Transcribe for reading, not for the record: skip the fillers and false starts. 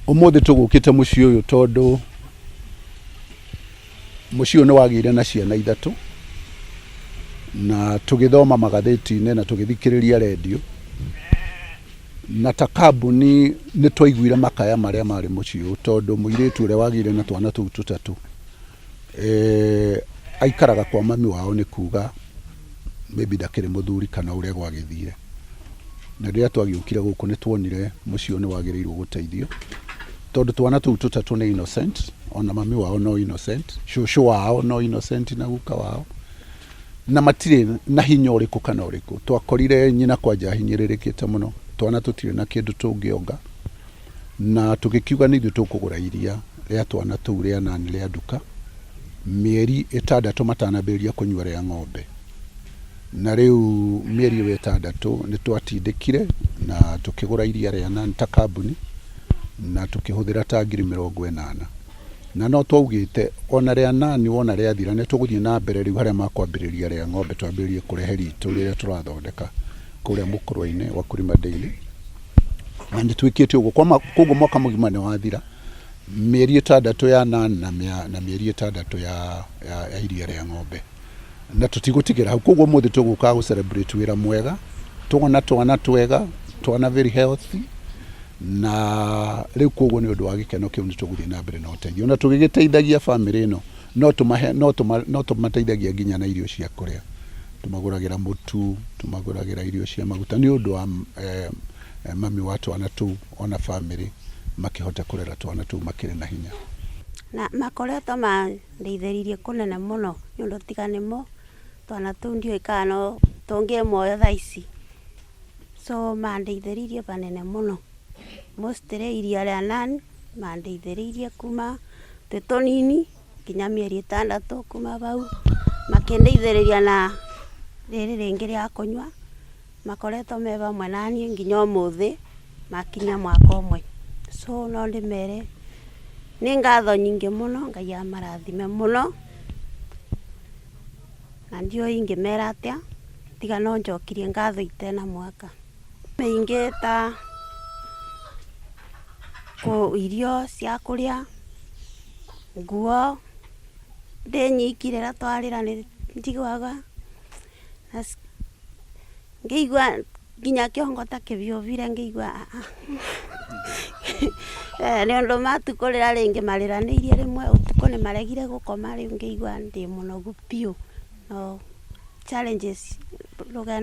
Umuthi tugukite mucii uyu tondu mucii uyu ni wagire na ciana ithatu na tugithoma magatheti-ini na tugithikiriria redio na ta kambuni ni twaiguire makaya maria mari mucii uyu tondu muiritu uria wagire na twana tuu tutatu aikaraga kwa mami wao ni kuga maybe ndakiri muthuri kana uria gwagithire na riria twagiukire guku ni twonire mucii uyu ni wagirirwo guteithio tondu twana tuu tutatu ni innocent ona mami wao no innocent shushu wao no innocent na guka wao na matire na hinya uriku kana uriku twakorire nyina kwanja hinyiririkite muno twana tutire na kindu tungionga na tugikiuga ni ithu tukugura iria ria twana tuu ria nani ria nduka mieri 6 matanambiria kunywa ria ng'ombe na riu mieri 6 ni twatindikire na tukigura iria ria nani ta kambuni na tukihuthira ta 80,000 na no twaugite ona ria nani wona ria thira ni tuguthie na mbere riu haria makwambiriria ria ng'ombe twambiririe kurehe ritu riria turathondeka kuria Mukurwa-ini Wakulima Daily na ni twikite uguo koguo mwaka mugima ni wathira mieri 6 ya nani na mieri 6 ya iria ria ng'ombe na tutigutigira hau koguo muthi tuguka gu celebrate wira mwega twana twega twana very healthy na riu koguo ni undu wa gikeno kiu ni tuguthie na mbere na uteithio na tugigiteithagia family ino no tumateithagia nginya na irio cia kuria tumaguragira mutu tumaguragira irio cia maguta ni undu wa mami wa twana tuu ona family makihota kurera twana tuu makire na hinya na makoretwo mandeithĩrĩirie kunene muno ni undu tiganimo twana tuu ndio ikano tungie moyo thaici so mandeithĩrĩirie banene muno mostly iria ria nani mandeithĩrĩirie kuma tutonini kinya mieri 6 kuma bau makindeithĩrĩria na riri ringi ria kunywa makoretwo me bamwe nani nginya umuthi makinya mwaka umwe so no ndimere ni ngatho nyingi muno Ngai amarathime muno na ndio ingimera atia tiga no njokirie ngatho itena mwaka maingi ta ko irio cia kuria nguo ndenyikire ra twarira ni njigwaga ngeigwa nginya kiongo ta kibiovire ngeigwa ni undu matukurira ringi marĩranĩirie rimwe utuko ni maregire gukoma riu ngeigwa ndi munogu piu no challenges